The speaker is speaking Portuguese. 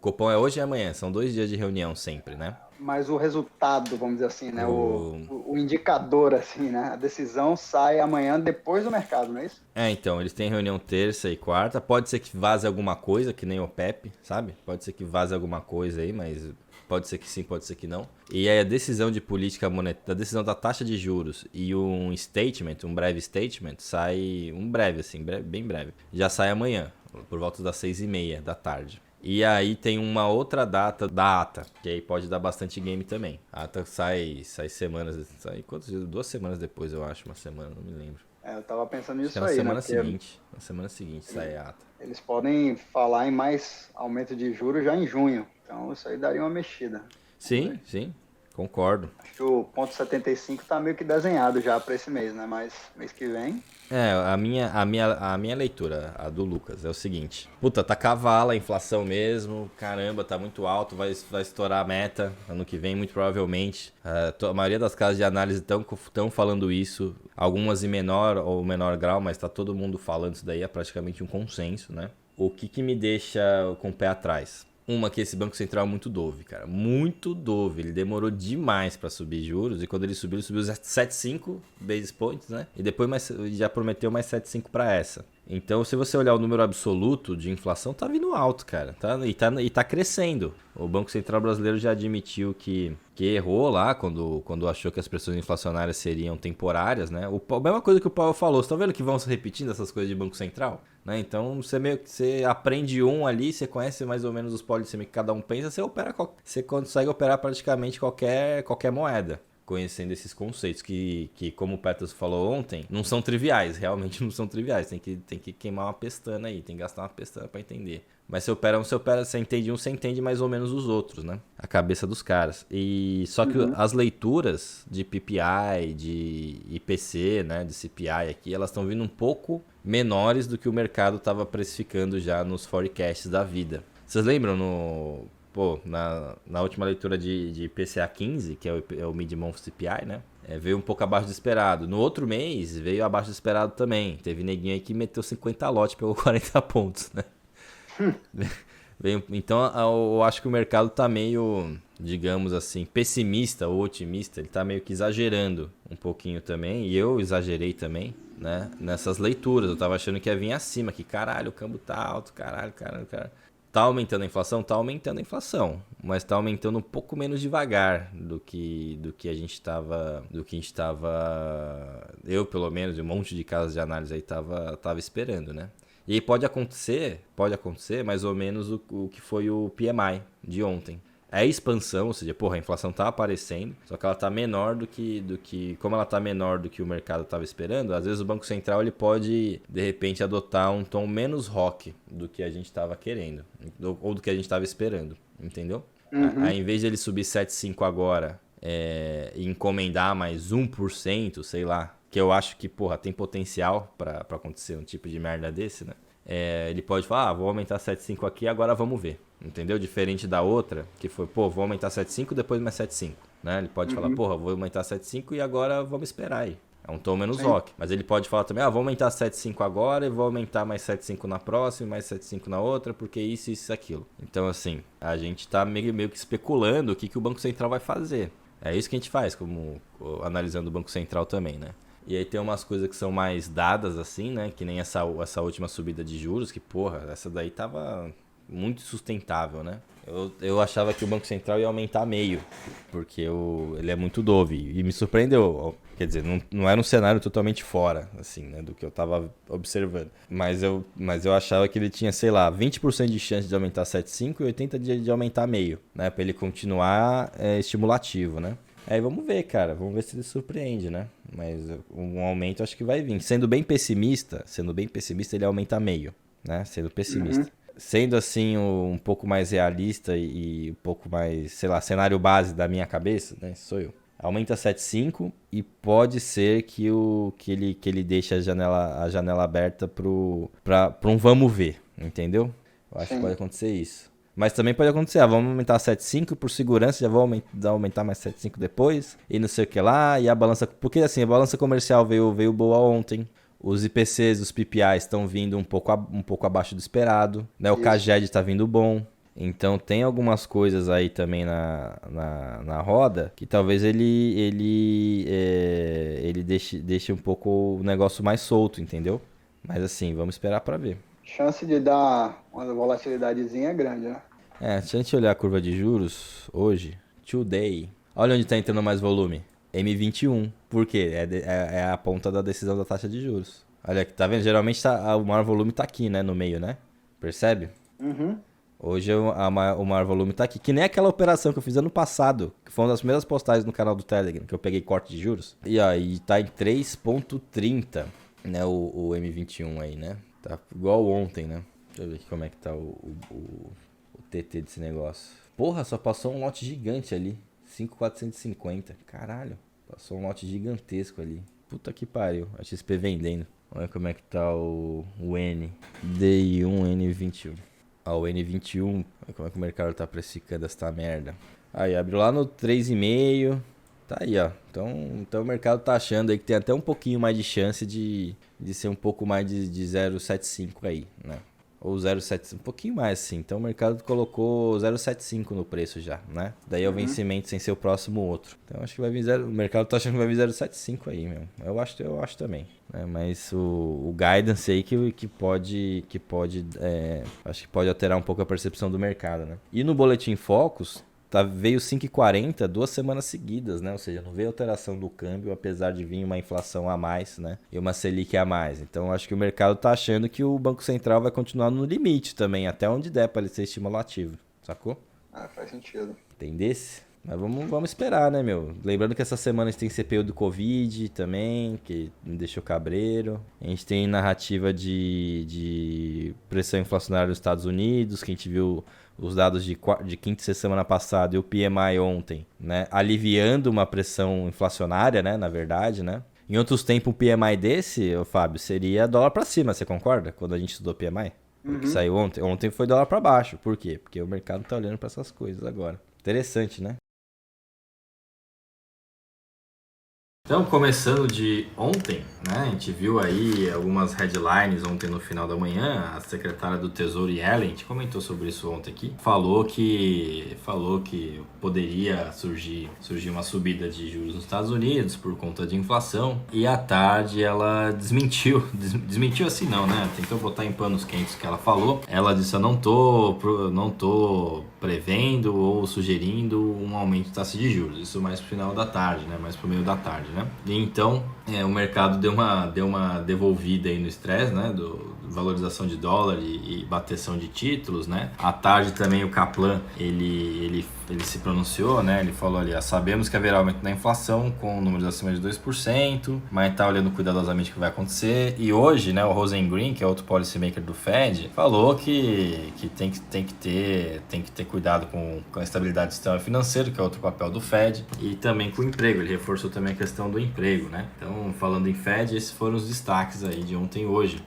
Copom é hoje e amanhã, são 2 dias de reunião sempre, né? Mas o resultado, vamos dizer assim, né? O indicador, assim, né? A decisão sai amanhã depois do mercado, não é isso? Então, eles têm reunião terça e quarta. Pode ser que vaze alguma coisa, que nem o PEP, sabe? Pode ser que vaze alguma coisa aí, mas pode ser que sim, pode ser que não. E aí a decisão de política monetária, a decisão da taxa de juros e um statement, um breve statement, sai um breve, assim, bem breve. Já sai amanhã, por volta das 6h30 da tarde. E aí tem uma outra data da ata, que aí pode dar bastante game também. A ata sai semanas, sai quantos dias? 2 semanas depois, eu acho, uma semana, não me lembro. Eu tava pensando Acho que é nisso na aí, né? semana Porque seguinte. Na semana seguinte sai a ata. eles podem falar em mais aumento de juros já em junho. Então isso aí daria uma mexida. Vamos Sim, ver. sim, concordo. Acho que o ponto 75 tá meio que desenhado já para esse mês, né? Mas mês que vem. A minha leitura, a do Lucas, é o seguinte. Puta, tá cavala a inflação mesmo. Caramba, tá muito alto, vai estourar a meta ano que vem, muito provavelmente. A maioria das casas de análise estão falando isso. Algumas em menor ou menor grau, mas tá todo mundo falando isso daí, é praticamente um consenso, né? O que me deixa com o pé atrás? Uma, que esse Banco Central é muito dove, cara. Muito dove. Ele demorou demais pra subir juros. E quando ele subiu 7,5 basis points, né? E depois já prometeu mais 7,5 pra essa. Então, se você olhar o número absoluto de inflação, tá vindo alto, cara. E tá crescendo. O Banco Central brasileiro já admitiu que errou lá quando achou que as pressões inflacionárias seriam temporárias, né? A mesma coisa que o Paulo falou. Você tá vendo que vão se repetindo essas coisas de Banco Central? Né? Então, você aprende um ali, você conhece mais ou menos os policies que cada um pensa, você consegue operar praticamente qualquer moeda. Conhecendo esses conceitos que, como o Petros falou ontem, não são triviais, realmente não são triviais. Tem que queimar uma pestana aí, tem que gastar uma pestana pra entender. Mas você entende um, você entende mais ou menos os outros, né? A cabeça dos caras. E só que as leituras de PPI, de IPC, né, de CPI aqui, elas estão vindo um pouco menores do que o mercado estava precificando já nos forecasts da vida. Vocês lembram na última leitura de IPCA 15, que é o Mid-Month CPI, né? Veio um pouco abaixo do esperado. No outro mês, veio abaixo do esperado também. Teve neguinho aí que meteu 50 lote, pegou 40 pontos, né? Então, eu acho que o mercado tá meio, digamos assim, pessimista ou otimista. Ele tá meio que exagerando um pouquinho também. E eu exagerei também, né? Nessas leituras. Eu tava achando que ia vir acima. Que caralho, o câmbio tá alto, caralho. Tá aumentando a inflação? Tá aumentando a inflação, mas tá aumentando um pouco menos devagar do que a gente tava, eu pelo menos, e um monte de casas de análise aí tava esperando, né? E aí pode acontecer mais ou menos o que foi o PMI de ontem. É expansão, ou seja, porra, a inflação tá aparecendo, só que ela tá menor como ela tá menor do que o mercado estava esperando, às vezes o Banco Central ele pode, de repente, adotar um tom menos rock do que a gente estava querendo, ou do que a gente estava esperando, entendeu? Aí, em vez de ele subir 7,5 agora e encomendar mais 1%, sei lá, que eu acho que, porra, tem potencial para acontecer um tipo de merda desse, né? Ele pode falar, vou aumentar 7,5 aqui, agora vamos ver. Entendeu? Diferente da outra, que foi, vou aumentar 7,5 depois mais 7,5. Né? Ele pode falar, vou aumentar 7,5 e agora vamos esperar aí. É um tom menos rock. Mas ele pode falar também, vou aumentar 7,5 agora e vou aumentar mais 7,5 na próxima, mais 7,5 na outra, porque isso, aquilo. Então, assim, a gente tá meio que especulando o que o Banco Central vai fazer. É isso que a gente faz, como analisando o Banco Central também, né? E aí tem umas coisas que são mais dadas, assim, né? Que nem essa última subida de juros, que, porra, essa daí tava muito sustentável, né? Eu achava que o Banco Central ia aumentar meio, porque ele é muito dove. E me surpreendeu. Quer dizer, não era um cenário totalmente fora, assim, né? Do que eu tava observando. Mas eu achava que ele tinha, sei lá, 20% de chance de aumentar 7,5 e 80% de aumentar meio, né? Pra ele continuar estimulativo, né? Aí vamos ver, cara. Vamos ver se ele surpreende, né? Mas um aumento acho que vai vir. Sendo bem pessimista, ele aumenta meio, né? Sendo pessimista. Sendo assim um pouco mais realista e um pouco mais, sei lá, cenário base da minha cabeça, né? Sou eu. Aumenta 7,5 e pode ser que ele deixe a janela aberta pra um vamos ver, entendeu? Eu acho que pode acontecer isso. Mas também pode acontecer, vamos aumentar 7,5 por segurança, já vou aumentar mais 7,5 depois, e não sei o que lá, e a balança... Porque assim, a balança comercial veio boa ontem, os IPCs, os PPIs estão vindo um pouco abaixo do esperado, né? O CAGED está vindo bom. Então tem algumas coisas aí também na roda que talvez ele deixe um pouco o negócio mais solto, entendeu? Mas assim, vamos esperar para ver. Chance de dar uma volatilidadezinha é grande, né? Se a gente olhar a curva de juros hoje, today, olha onde está entrando mais volume. M21. Por quê? É a ponta da decisão da taxa de juros. Olha aqui, tá vendo? Geralmente o maior volume tá aqui, né? No meio, né? Percebe? Uhum. Hoje o maior volume tá aqui. Que nem aquela operação que eu fiz ano passado, que foi uma das primeiras postagens no canal do Telegram, que eu peguei corte de juros. E aí tá em 3,30, né? O M21 aí, né? Tá igual ontem, né? Deixa eu ver aqui como é que tá o TT desse negócio. Porra, só passou um lote gigante ali. 5,450. Caralho. Passou um lote gigantesco ali. Puta que pariu. A XP vendendo. Olha como é que tá o N. DI1 N21. Ó, o N21. Olha como é que o mercado tá precificando essa merda. Aí, abriu lá no 3,5. Tá aí, ó. Então o mercado tá achando aí que tem até um pouquinho mais de chance de ser um pouco mais de 0,75 aí, né? Ou 0,75, um pouquinho mais assim. Então o mercado colocou 0,75 no preço já, né? Daí é o vencimento sem ser o próximo outro. Então acho que vai vir o mercado tá achando que vai vir 0,75 aí, meu. Eu acho também, né? Mas o guidance aí que pode acho que pode alterar um pouco a percepção do mercado, né? E no Boletim Focus veio 5,40 2 semanas seguidas, né? Ou seja, não veio alteração do câmbio, apesar de vir uma inflação a mais, né? E uma Selic a mais. Então, acho que o mercado tá achando que o Banco Central vai continuar no limite também, até onde der para ele ser estimulativo, sacou? Faz sentido. Entendesse? Mas vamos esperar, né, meu? Lembrando que essa semana a gente tem CPI do Covid também, que me deixou cabreiro. A gente tem narrativa de pressão inflacionária nos Estados Unidos, que a gente viu os dados de quinta e sexta semana passada e o PMI ontem, né? Aliviando uma pressão inflacionária, né? Na verdade, né? Em outros tempos, um PMI desse, Fábio, seria dólar para cima, você concorda? Quando a gente estudou PMI? Que saiu ontem. Ontem foi dólar para baixo. Por quê? Porque o mercado tá olhando para essas coisas agora. Interessante, né? Então, começando de ontem, né, a gente viu aí algumas headlines ontem no final da manhã. A secretária do Tesouro, Yellen, a gente comentou sobre isso ontem aqui, falou que poderia surgir uma subida de juros nos Estados Unidos por conta de inflação, e à tarde ela desmentiu assim não, né, tentou botar em panos quentes o que ela falou. Ela disse: eu não tô prevendo ou sugerindo um aumento de taxa de juros, isso mais pro final da tarde, né, mais pro meio da tarde, né? E então o mercado deu uma devolvida aí no estresse, né, do valorização de dólar e bateção de títulos, né? À tarde também o Kaplan ele se pronunciou, né? Ele falou ali: sabemos que haverá aumento da inflação com números acima de 2%, mas está olhando cuidadosamente o que vai acontecer. E hoje, né, o Rosengreen, que é outro policymaker do Fed, falou que tem que ter cuidado com a estabilidade do sistema financeiro, que é outro papel do Fed, e também com o emprego. Ele reforçou também a questão do emprego, né? Então, falando em Fed, esses foram os destaques aí de ontem e hoje.